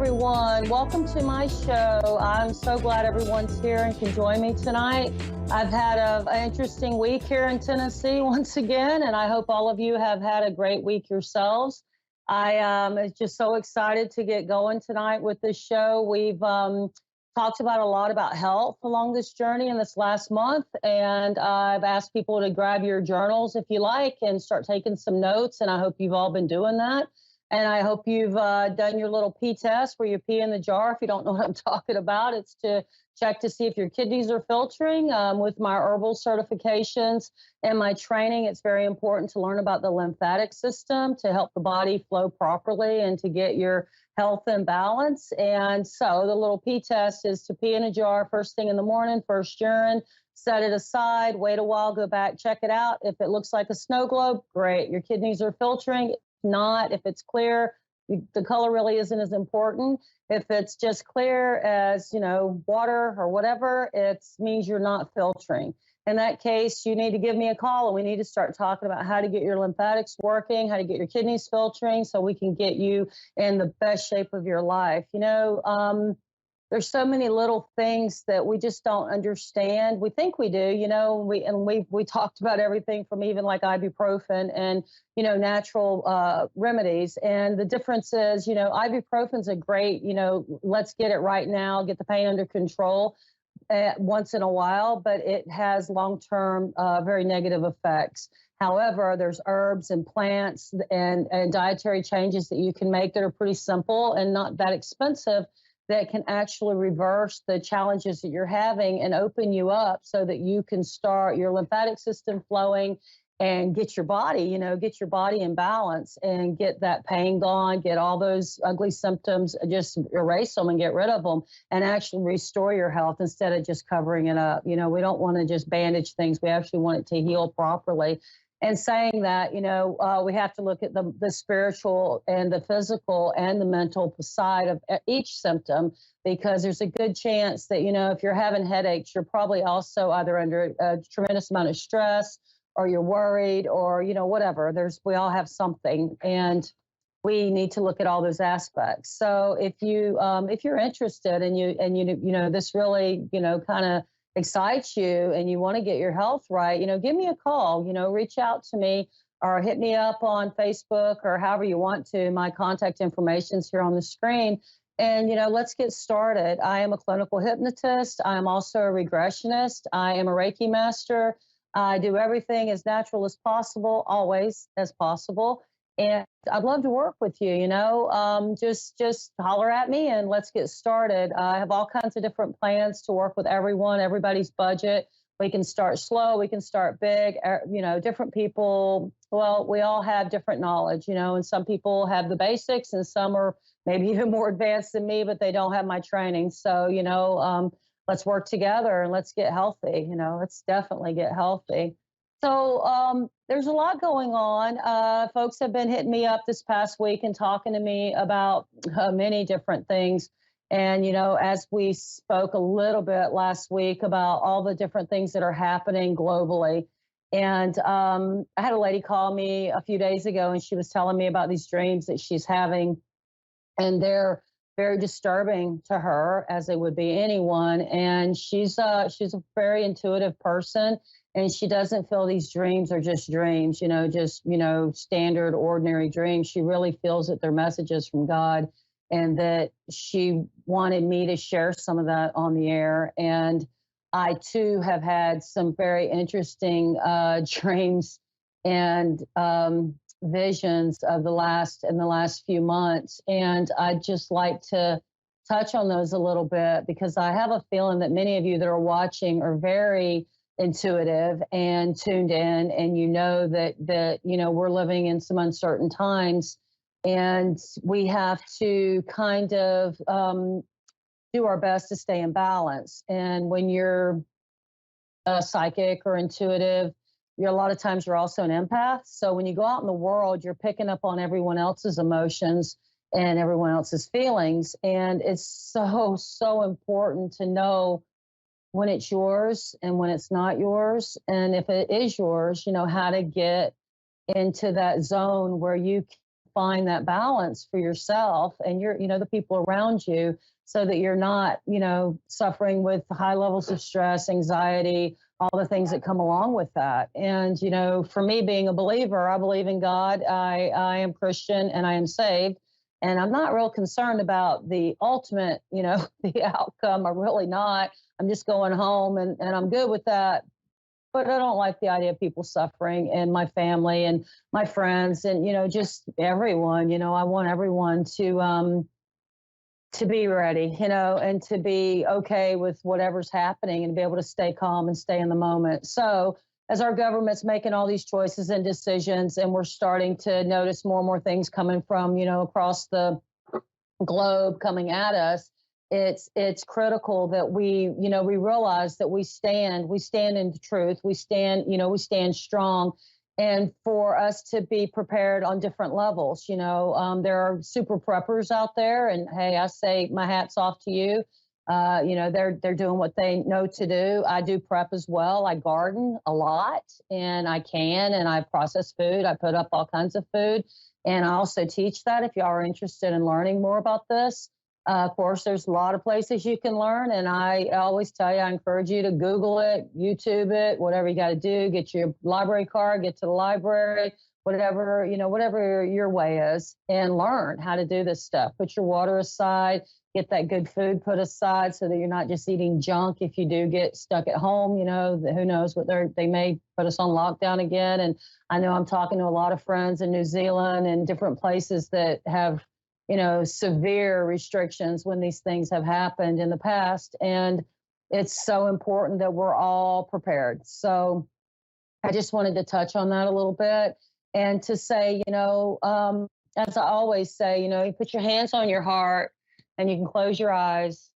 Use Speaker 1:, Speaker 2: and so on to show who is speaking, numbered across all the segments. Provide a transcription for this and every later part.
Speaker 1: everyone. Welcome to my show. I'm so glad everyone's here and can join me tonight. I've had an interesting week here in Tennessee once again, and I hope all of you have had a great week yourselves. I am just so excited to get going tonight with this show. We've talked about a lot about health along this journey in this last month, and I've asked people to grab your journals if you like and start taking some notes, and I hope you've all been doing that. And I hope you've done your little pee test where you pee in the jar. If you don't know what I'm talking about, it's to check to see if your kidneys are filtering. With my herbal certifications and my training, it's very important to learn about the lymphatic system to help the body flow properly and to get your health in balance. And so the little pee test is to pee in a jar first thing in the morning, first urine, set it aside, wait a while, go back, check it out. If it looks like a snow globe, great. Your kidneys are filtering. Not, if it's clear, the color really isn't as important. If it's just clear as, water or whatever, it means you're not filtering. In that case, you need to give me a call and we need to start talking about how to get your lymphatics working, how to get your kidneys filtering so we can get you in the best shape of your life. There's so many little things that we just don't understand. We think we do, we talked about everything from even like ibuprofen and, natural remedies. And the difference is, ibuprofen's a great, let's get it right now, get the pain under control once in a while, but it has long-term very negative effects. However, there's herbs and plants and dietary changes that you can make that are pretty simple and not that expensive that can actually reverse the challenges that you're having and open you up so that you can start your lymphatic system flowing and get your body, in balance and get that pain gone, get all those ugly symptoms, just erase them and get rid of them and actually restore your health instead of just covering it up. We don't want to just bandage things. We actually want it to heal properly. And saying that, we have to look at the spiritual and the physical and the mental side of each symptom, because there's a good chance that, if you're having headaches, you're probably also either under a tremendous amount of stress or you're worried or, whatever. We all have something, and we need to look at all those aspects. So if you're interested and this really, kind of excites you and you want to get your health right, give me a call, reach out to me or hit me up on Facebook or however you want to. My contact information is here on the screen. And, let's get started. I am a clinical hypnotist. I am also a regressionist. I am a Reiki master. I do everything as natural as possible, always as possible. And I'd love to work with you, just holler at me and let's get started. I have all kinds of different plans to work with everybody's budget. We can start slow, we can start big, different people. Well, we all have different knowledge, and some people have the basics and some are maybe even more advanced than me, but they don't have my training. So, let's work together and let's get healthy, let's definitely get healthy. So there's a lot going on. Folks have been hitting me up this past week and talking to me about many different things. And, as we spoke a little bit last week about all the different things that are happening globally. And I had a lady call me a few days ago and she was telling me about these dreams that she's having. And they're very disturbing to her, as they would be anyone. And she's a very intuitive person. And she doesn't feel these dreams are just dreams, standard, ordinary dreams. She really feels that they're messages from God and that she wanted me to share some of that on the air. And I, too, have had some very interesting dreams and visions of the last few months. And I'd just like to touch on those a little bit because I have a feeling that many of you that are watching are very intuitive and tuned in, and that we're living in some uncertain times, and we have to kind of do our best to stay in balance. And when you're psychic or intuitive, a lot of times you're also an empath. So when you go out in the world, you're picking up on everyone else's emotions and everyone else's feelings, and it's so important to know when it's yours and when it's not yours. And if it is yours, how to get into that zone where you find that balance for yourself and the people around you, so that you're not, suffering with high levels of stress, anxiety, all the things that come along with that. And, for me, being a believer, I believe in God. I am Christian and I am saved. And I'm not real concerned about the ultimate, the outcome. I'm really not. I'm just going home and I'm good with that. But I don't like the idea of people suffering, and my family and my friends and, just everyone. I want everyone to be ready, and to be okay with whatever's happening and be able to stay calm and stay in the moment. So as our government's making all these choices and decisions, and we're starting to notice more and more things coming from, across the globe coming at us, it's critical that we realize that we stand in the truth. We stand strong. And for us to be prepared on different levels, there are super preppers out there, and hey, I say my hat's off to you. They're doing what they know to do. I do prep as well. I garden a lot, and I process food. I put up all kinds of food, and I also teach that. If y'all are interested in learning more about this, of course, there's a lot of places you can learn, and I always tell you, I encourage you to Google it, YouTube it, whatever you got to do. Get your library card, get to the library, whatever your way is, and learn how to do this stuff. Put your water aside, get that good food put aside, so that you're not just eating junk. If you do get stuck at home, who knows what they may put us on lockdown again. And I know I'm talking to a lot of friends in New Zealand and different places that have severe restrictions when these things have happened in the past. And it's so important that we're all prepared. So I just wanted to touch on that a little bit, and to say, as I always say, you put your hands on your heart and you can close your eyes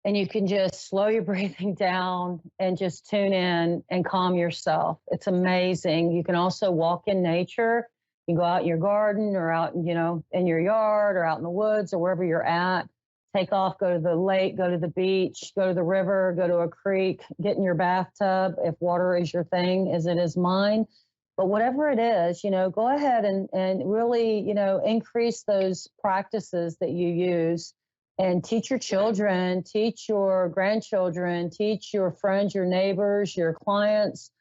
Speaker 1: and you can just slow your breathing down and just tune in and calm yourself. It's amazing. You can also walk in nature. You go out in your garden, or out, in your yard, or out in the woods, or wherever you're at. Take off, go to the lake, go to the beach, go to the river, go to a creek, get in your bathtub if water is your thing, as it is mine. But whatever it is, go ahead and really, increase those practices that you use, and teach your children, teach your grandchildren, teach your friends, your neighbors, your clients,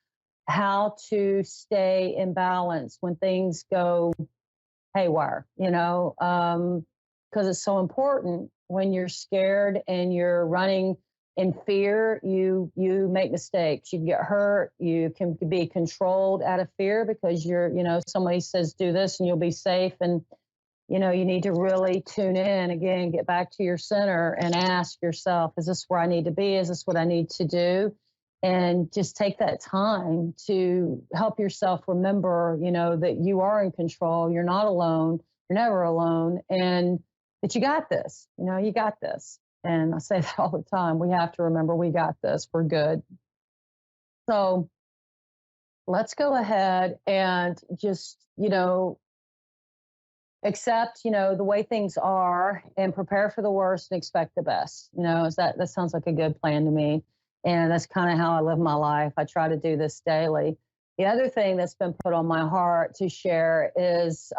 Speaker 1: how to stay in balance when things go haywire, because it's so important. When you're scared and you're running in fear, you make mistakes. You get hurt. You can be controlled out of fear because somebody says do this and you'll be safe. And, you need to really tune in again, get back to your center and ask yourself, is this where I need to be? Is this what I need to do? And just take that time to help yourself remember, that you are in control. You're not alone. You're never alone. And that you got this. You got this. And I say that all the time. We have to remember we got this. We're good. So let's go ahead and just, accept, the way things are, and prepare for the worst and expect the best. That sounds like a good plan to me. And that's kind of how I live my life. I try to do this daily. The other thing that's been put on my heart to share is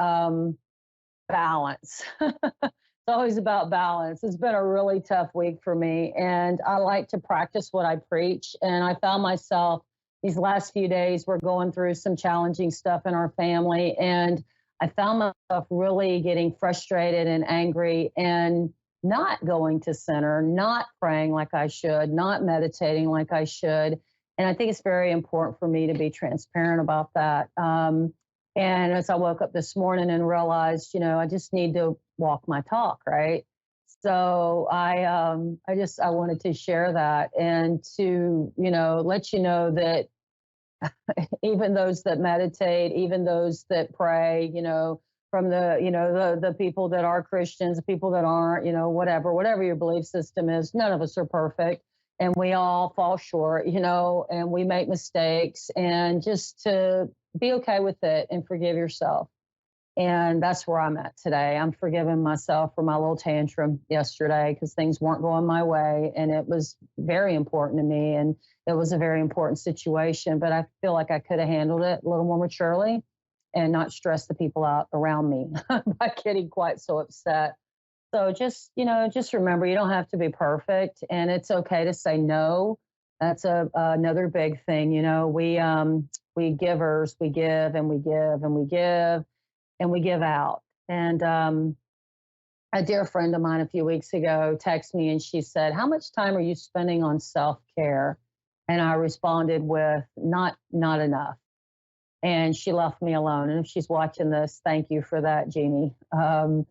Speaker 1: balance. It's always about balance. It's been a really tough week for me, and I like to practice what I preach. And I found myself these last few days, we're going through some challenging stuff in our family, and I found myself really getting frustrated and angry, and not going to center, not praying like I should, not meditating like I should. And I think it's very important for me to be transparent about that. And as I woke up this morning and realized, I just need to walk my talk, right? So I wanted to share that, and to, let you know that even those that meditate, even those that pray, from the people that are Christians, the people that aren't, whatever your belief system is, none of us are perfect, and we all fall short, and we make mistakes, and just to be okay with it and forgive yourself. And that's where I'm at today. I'm forgiving myself for my little tantrum yesterday because things weren't going my way, and it was very important to me, and it was a very important situation, but I feel like I could have handled it a little more maturely. and not stress the people out around me by getting quite so upset. So just, just remember you don't have to be perfect and it's okay to say no. That's another big thing. We givers, we give and we give and we give and we give out. And a dear friend of mine a few weeks ago texted me and she said, "How much time are you spending on self-care?" And I responded with, not enough. And she left me alone. And if she's watching this, thank you for that, Jeannie. And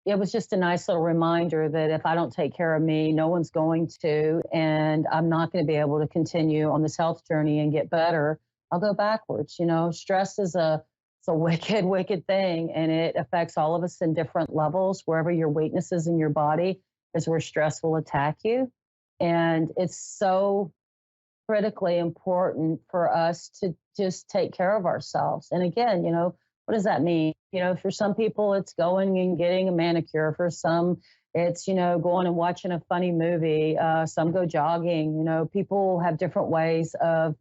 Speaker 1: it was just a nice little reminder that if I don't take care of me, no one's going to, and I'm not going to be able to continue on this health journey and get better. I'll go backwards. Stress is it's a wicked, wicked thing, and it affects all of us in different levels. Wherever your weakness is in your body is where stress will attack you. And it's so critically important for us to just take care of ourselves. And again, what does that mean? For some people, it's going and getting a manicure. For some, it's, going and watching a funny movie. Some go jogging. People have different ways of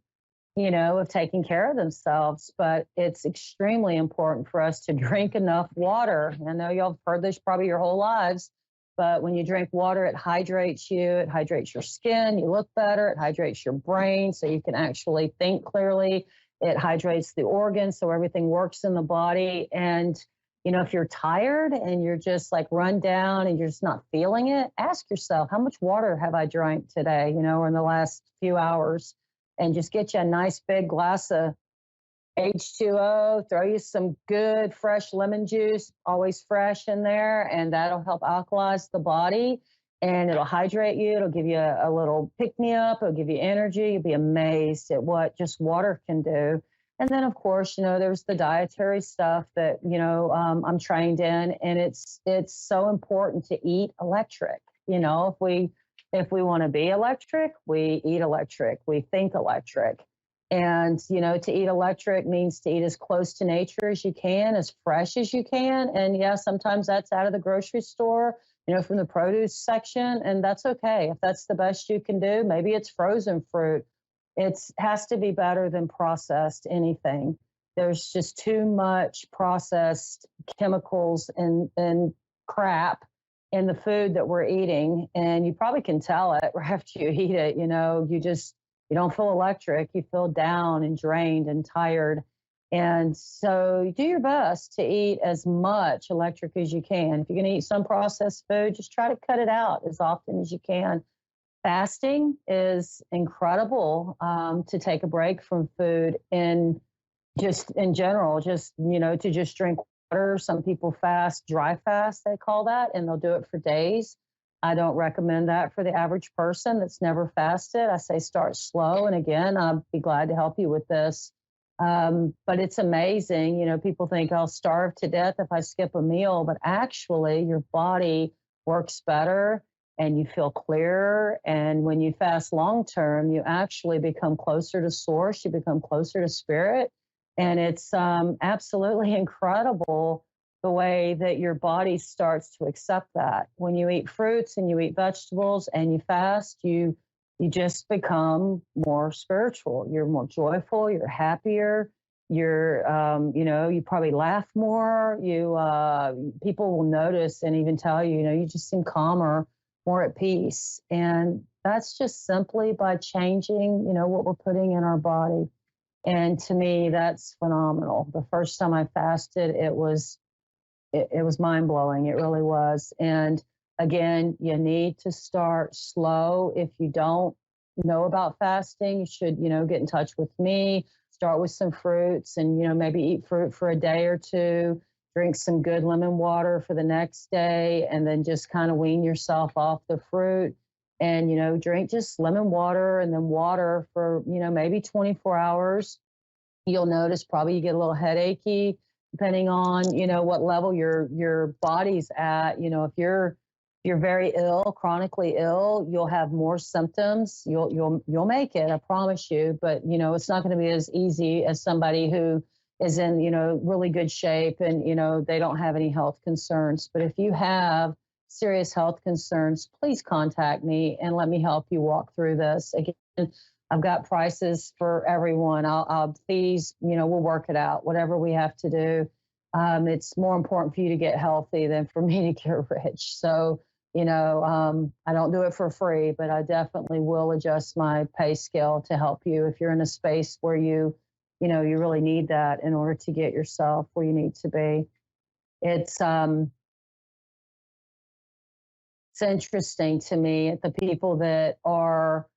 Speaker 1: taking care of themselves. But it's extremely important for us to drink enough water. I know y'all have heard this probably your whole lives. But when you drink water, it hydrates you, it hydrates your skin, you look better, it hydrates your brain so you can actually think clearly. It hydrates the organs so everything works in the body. And, if you're tired and you're just like run down and you're just not feeling it, ask yourself, how much water have I drank today, or in the last few hours? And just get you a nice big glass of H2O, throw you some good fresh lemon juice, always fresh in there, and that'll help alkalize the body and it'll hydrate you. It'll give you a little pick me up. It'll give you energy. You'll be amazed at what just water can do. And then, of course, there's the dietary stuff that, I'm trained in, and it's so important to eat electric. If we want to be electric, we eat electric, we think electric. And, to eat electric means to eat as close to nature as you can, as fresh as you can. And yeah, sometimes that's out of the grocery store, from the produce section. And that's okay. If that's the best you can do, maybe it's frozen fruit. It has to be better than processed anything. There's just too much processed chemicals and crap in the food that we're eating. And you probably can tell it right after you eat it. You don't feel electric, you feel down and drained and tired. And so you do your best to eat as much electric as you can. If you're going to eat some processed food, just try to cut it out as often as you can. Fasting is incredible, to take a break from food and just in general, to just drink water. Some people fast, dry fast, they call that, and they'll do it for days. I don't recommend that for the average person that's never fasted. I say start slow. And again, I'll be glad to help you with this. But it's amazing. People think I'll starve to death if I skip a meal, but actually your body works better and you feel clearer. And when you fast long term, you actually become closer to source, you become closer to spirit. And it's absolutely incredible the way that your body starts to accept that. When you eat fruits and you eat vegetables and you fast, you just become more spiritual. You're more joyful. You're happier. You're, you probably laugh more. People will notice and even tell you, you just seem calmer, more at peace. And that's just simply by changing, what we're putting in our body. And to me, that's phenomenal. The first time I fasted, it was mind blowing. It really was. And again, you need to start slow. If you don't know about fasting, you should, get in touch with me, start with some fruits and, maybe eat fruit for a day or two, drink some good lemon water for the next day, and then just kind of wean yourself off the fruit and, drink just lemon water and then water for, maybe 24 hours. You'll notice probably you get a little headachy depending on, what level your body's at. If you're very ill, chronically ill, you'll have more symptoms. You'll make it, I promise you. But, it's not going to be as easy as somebody who is in, really good shape and, they don't have any health concerns. But if you have serious health concerns, please contact me and let me help you walk through this. Again, I've got prices for everyone. Please, we'll work it out, whatever we have to do. It's more important for you to get healthy than for me to get rich. So, I don't do it for free, but I definitely will adjust my pay scale to help you if you're in a space where you really need that in order to get yourself where you need to be. It's interesting to me the people that are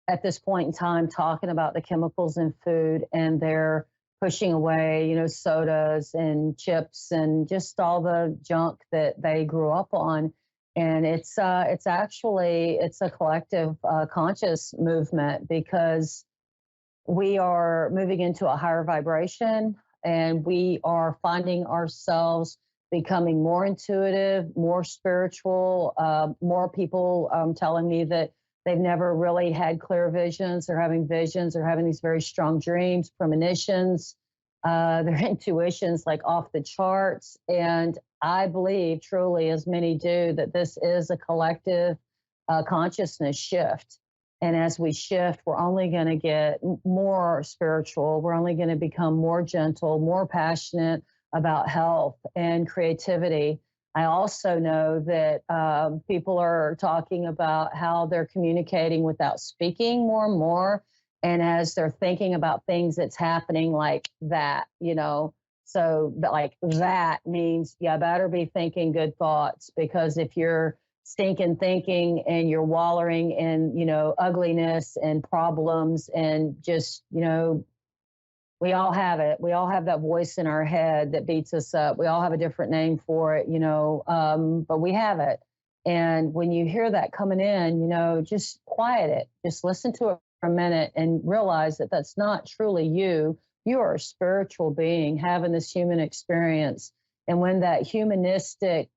Speaker 1: at this point in time talking about the chemicals in food, and they're pushing away, sodas and chips and just all the junk that they grew up on. And it's a collective conscious movement, because we are moving into a higher vibration, and we are finding ourselves becoming more intuitive, more spiritual. More people telling me that they've never really had clear visions. They're having visions. They're having these very strong dreams, premonitions. Their intuition's like off the charts. And I believe truly, as many do, that this is a collective consciousness shift. And as we shift, we're only going to get more spiritual. We're only going to become more gentle, more passionate about health and creativity. I also know that people are talking about how they're communicating without speaking more and more. And as they're thinking about things that's happening like that, so like that means you better be thinking good thoughts, because if you're stinking thinking and you're wallowing in, ugliness and problems and just, we all have it. We all have that voice in our head that beats us up. We all have a different name for it, but we have it. And when you hear that coming in, just quiet it. Just listen to it for a minute and realize that that's not truly you. You are a spiritual being having this human experience. And when that humanistic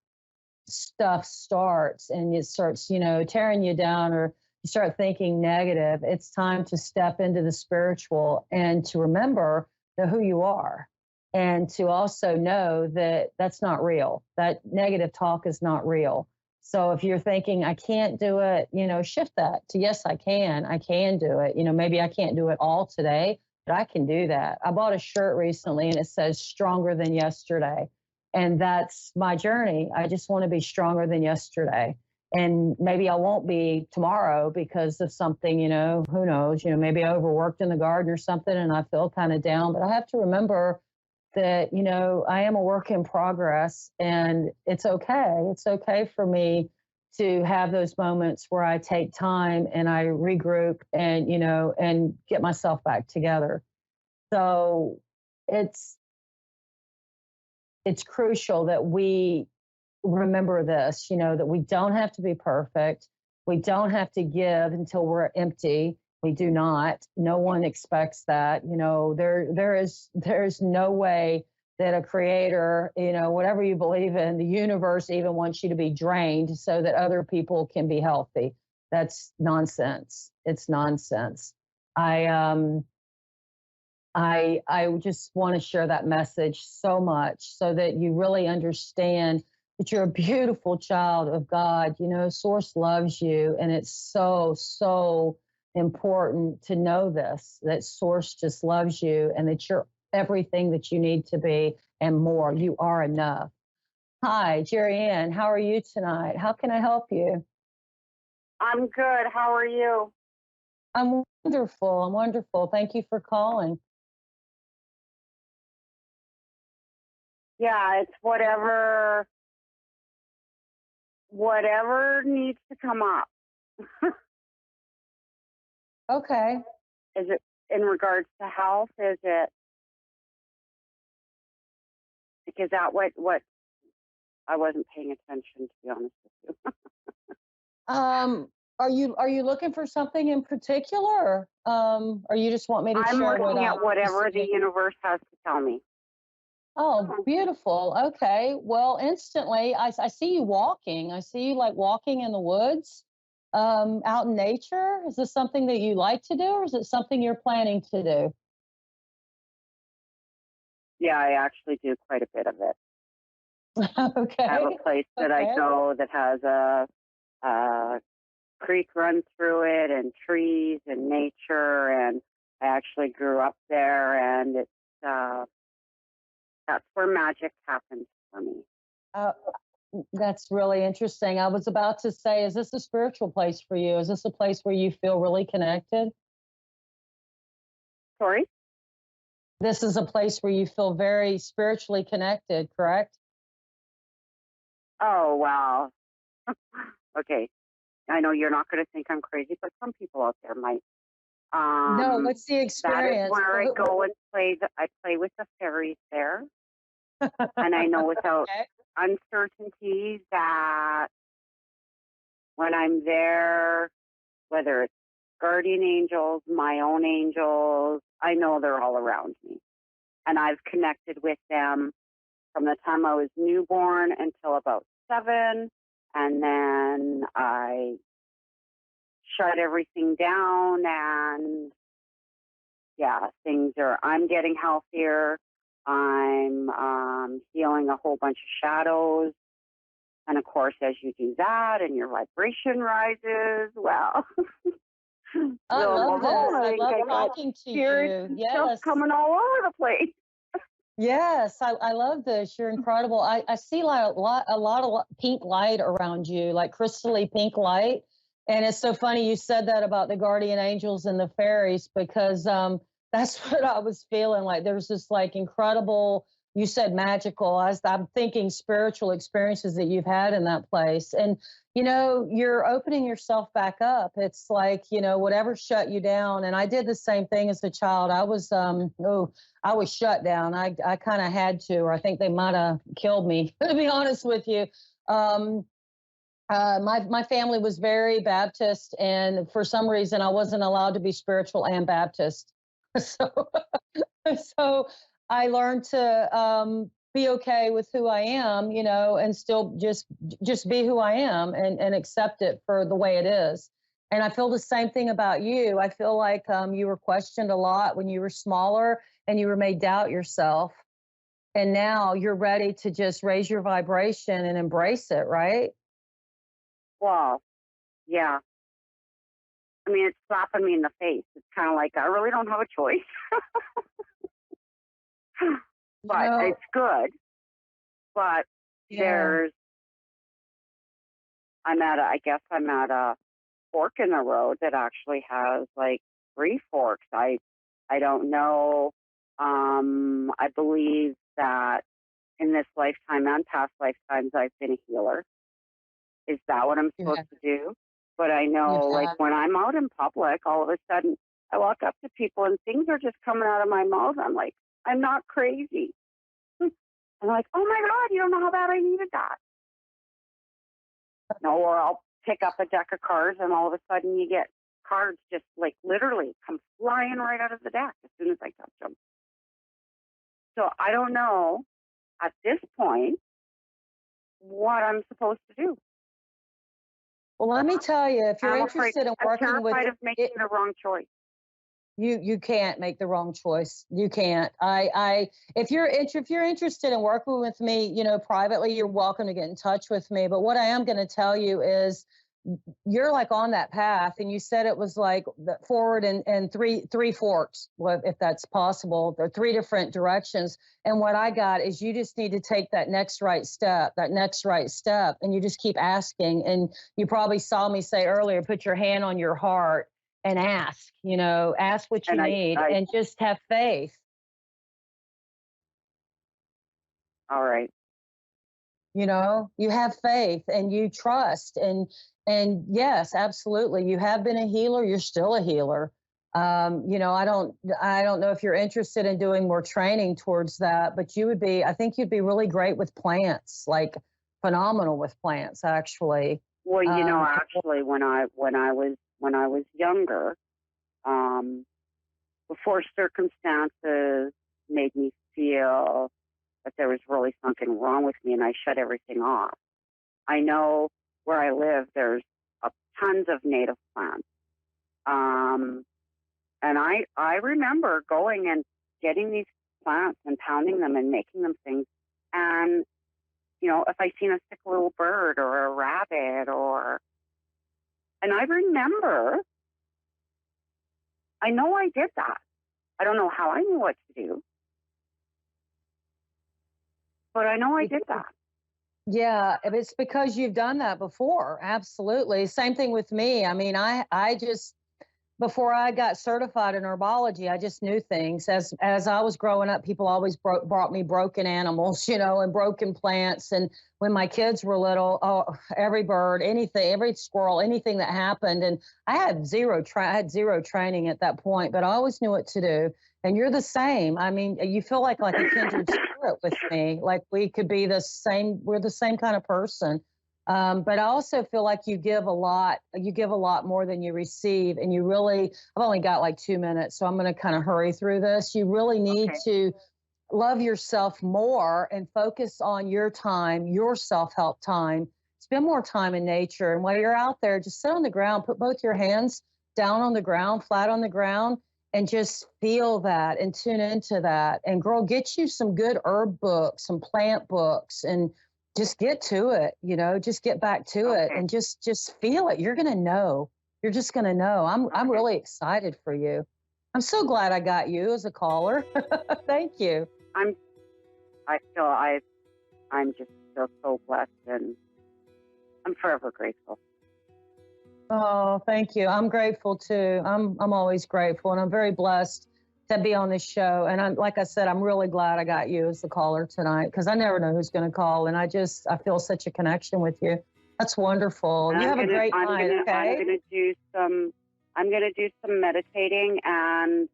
Speaker 1: stuff starts and it starts, tearing you down, or you start thinking negative, it's time to step into the spiritual and to remember who you are, and to also know that that's not real. That negative talk is not real. So if you're thinking, I can't do it, shift that to, yes, I can do it. Maybe I can't do it all today, but I can do that. I bought a shirt recently and it says stronger than yesterday. And that's my journey. I just want to be stronger than yesterday. And maybe I won't be tomorrow because of something, who knows, maybe I overworked in the garden or something and I feel kind of down. But I have to remember that, I am a work in progress, and it's okay. It's okay for me to have those moments where I take time and I regroup and, and get myself back together. So it's crucial that we remember this, that we don't have to be perfect. We don't have to give until we're empty. We do not. No one expects that. There's no way that a creator, whatever you believe in, the universe even wants you to be drained so that other people can be healthy. That's nonsense. It's nonsense. I just want to share that message so much so that you really understand that you're a beautiful child of God. Source loves you. And it's so, so important to know this, that Source just loves you and that you're everything that you need to be and more. You are enough. Hi, Jerry Ann. How are you tonight? How can I help you?
Speaker 2: I'm good. How are you?
Speaker 1: I'm wonderful. I'm wonderful. Thank you for calling.
Speaker 2: Yeah, it's whatever needs to come up.
Speaker 1: Okay.
Speaker 2: Is it in regards to health? Is it because that what I wasn't paying attention, to be honest with
Speaker 1: you. Are you looking for something in particular? Or you just want me to
Speaker 2: I'm
Speaker 1: share
Speaker 2: looking at whatever the universe has to tell me.
Speaker 1: Oh, beautiful. Okay. Well, instantly, I see you walking. I see you like walking in the woods, out in nature. Is this something that you like to do, or is it something you're planning to do?
Speaker 2: Yeah, I actually do quite a bit of it.
Speaker 1: Okay.
Speaker 2: I have a place that I go that has a creek runs through it and trees and nature, and I actually grew up there, and it's that's where magic happens for me.
Speaker 1: Uh, that's really interesting. I was about to say, is this a spiritual place for you? Is this a place where you feel really connected?
Speaker 2: Sorry?
Speaker 1: This is a place where you feel very spiritually connected, correct?
Speaker 2: Oh, wow. Okay. I know you're not going to think I'm crazy, but some people out there might.
Speaker 1: No,
Speaker 2: Um,
Speaker 1: what's the
Speaker 2: that is
Speaker 1: experience?
Speaker 2: where I go and play. I play with the fairies there, and I know without
Speaker 1: Okay.
Speaker 2: uncertainty that when I'm there, whether it's guardian angels, my own angels, I know they're all around me, and I've connected with them from the time I was newborn until about 7, and then I shut everything down, and yeah, I'm getting healthier. I'm healing a whole bunch of shadows. And of course, as you do that and your vibration rises, well,
Speaker 1: I
Speaker 2: you'll go,
Speaker 1: love this. I
Speaker 2: oh,
Speaker 1: love
Speaker 2: I got
Speaker 1: talking to
Speaker 2: spirits
Speaker 1: you.
Speaker 2: and stuff
Speaker 1: Yes.
Speaker 2: coming all over the place.
Speaker 1: Yes, I love this. You're incredible. I see like a lot of pink light around you, like crystally pink light. And it's so funny you said that about the guardian angels and the fairies because that's what I was feeling like. There's this like incredible, you said magical. I'm thinking spiritual experiences that you've had in that place. And you're opening yourself back up. It's like, whatever shut you down. And I did the same thing as a child. I was shut down. I kind of had to, or I think they might have killed me, to be honest with you. Um, my family was very Baptist, and for some reason, I wasn't allowed to be spiritual and Baptist. So, so I learned to be okay with who I am, and still just be who I am and accept it for the way it is. And I feel the same thing about you. I feel like you were questioned a lot when you were smaller and you were made doubt yourself. And now you're ready to just raise your vibration and embrace it, right?
Speaker 2: Wow. Yeah. I mean, it's slapping me in the face. It's kind of like I really don't have a choice,
Speaker 1: You
Speaker 2: but
Speaker 1: know,
Speaker 2: it's good. But
Speaker 1: yeah.
Speaker 2: there's, I guess I'm at a fork in the road that actually has like 3 forks. I don't know. I believe that in this lifetime and past lifetimes, I've been a healer. Is that what I'm
Speaker 1: You
Speaker 2: supposed
Speaker 1: have,
Speaker 2: to do? But I
Speaker 1: you
Speaker 2: know, like,
Speaker 1: have.
Speaker 2: when I'm out in public, all of a sudden, I walk up to people and things are just coming out of my mouth. I'm like, I'm not crazy. I'm like, oh my God, you don't know how bad I needed that. No, or I'll pick up a deck of cards and all of a sudden you get cards just like literally come flying right out of the deck as soon as I touch them. So I don't know at this point what I'm supposed to do.
Speaker 1: Well, let me tell you, if you're
Speaker 2: I'm afraid,
Speaker 1: interested in
Speaker 2: I'm
Speaker 1: working with
Speaker 2: terrified of
Speaker 1: it,
Speaker 2: making the wrong choice.
Speaker 1: you can't make the wrong choice. You can't. If you're interested in working with me, privately, you're welcome to get in touch with me. But what I am going to tell you is you're like on that path, and you said it was like the forward and three forks, if that's possible. There are 3 different directions. And what I got is you just need to take that next right step, and you just keep asking. And you probably saw me say earlier, put your hand on your heart and ask what you
Speaker 2: And
Speaker 1: need
Speaker 2: I
Speaker 1: and just have faith.
Speaker 2: all right.
Speaker 1: You have faith and you trust, and yes, absolutely, you have been a healer, you're still a healer. I don't know if you're interested in doing more training towards that, but I think you'd be really great with plants, like phenomenal with plants, actually.
Speaker 2: Well,
Speaker 1: um,
Speaker 2: actually, when I was younger, um, before circumstances made me feel that there was really something wrong with me, and I shut everything off. I know where I live, there's tons of native plants, um, and I remember going and getting these plants and pounding them and making them things, and if I seen a sick little bird or a rabbit or And I remember, I know I did that. I don't know how I knew what to do, but I know I did that.
Speaker 1: Yeah, it's because you've done that before. Absolutely. Same thing with me. I mean, I just before I got certified in herbology, I just knew things. As I was growing up, people always brought me broken animals, and broken plants. And when my kids were little, oh, every bird, anything, every squirrel, anything that happened, and I had I had zero training at that point, but I always knew what to do. And you're the same. I mean, you feel like a kindred spirit with me. Like we could be the same. We're the same kind of person. But I also feel like you give a lot. You give a lot more than you receive, and you really. I've only got like 2 minutes, so I'm going to kind of hurry through this. You really need to love yourself more and focus on your time, your self-help time. Spend more time in nature, and while you're out there, just sit on the ground, put both your hands down on the ground, flat on the ground, and just feel that and tune into that. And girl, get you some good herb books, some plant books, and just get to it, just get back to it and just feel it. You're going to know. You're just going to know. I'm really excited for you. I'm so glad I got you as a caller. Thank you.
Speaker 2: I'm just so blessed, and I'm forever grateful.
Speaker 1: Oh, thank you. I'm grateful too. I'm always grateful, and I'm very blessed to be on this show. And like I said, I'm really glad I got you as the caller tonight, because I never know who's going to call, and I feel such a connection with you. That's wonderful.
Speaker 2: And
Speaker 1: you have a great night. Okay.
Speaker 2: I'm gonna do some meditating, and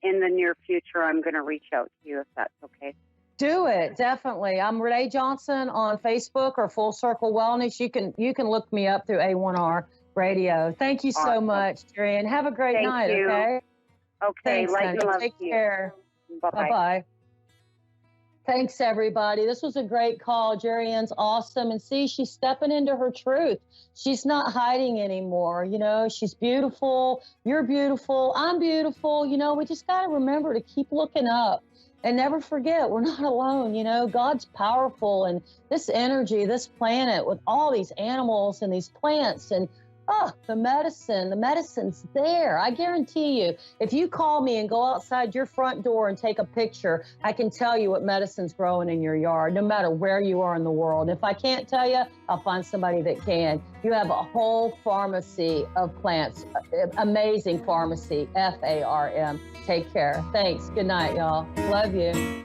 Speaker 2: in the near future, I'm gonna reach out to you if that's okay.
Speaker 1: Do it, definitely. I'm Renee Johnson on Facebook or Full Circle Wellness. You can look me up through A1R Radio. Thank you so much, Jerry, and have a great night.
Speaker 2: You.
Speaker 1: Okay.
Speaker 2: Okay.
Speaker 1: Thanks, honey. Take care.
Speaker 2: Bye-bye.
Speaker 1: Bye-bye. Thanks, everybody. This was a great call. Jerry Ann's awesome. And see, she's stepping into her truth. She's not hiding anymore. She's beautiful. You're beautiful. I'm beautiful. We just got to remember to keep looking up and never forget we're not alone. God's powerful, and this energy, this planet with all these animals and these plants and the medicine's there. I guarantee you, if you call me and go outside your front door and take a picture, I can tell you what medicine's growing in your yard, no matter where you are in the world. If I can't tell you, I'll find somebody that can. You have a whole pharmacy of plants. Amazing pharmacy, FARM. Take care. Thanks. Good night, y'all. Love you.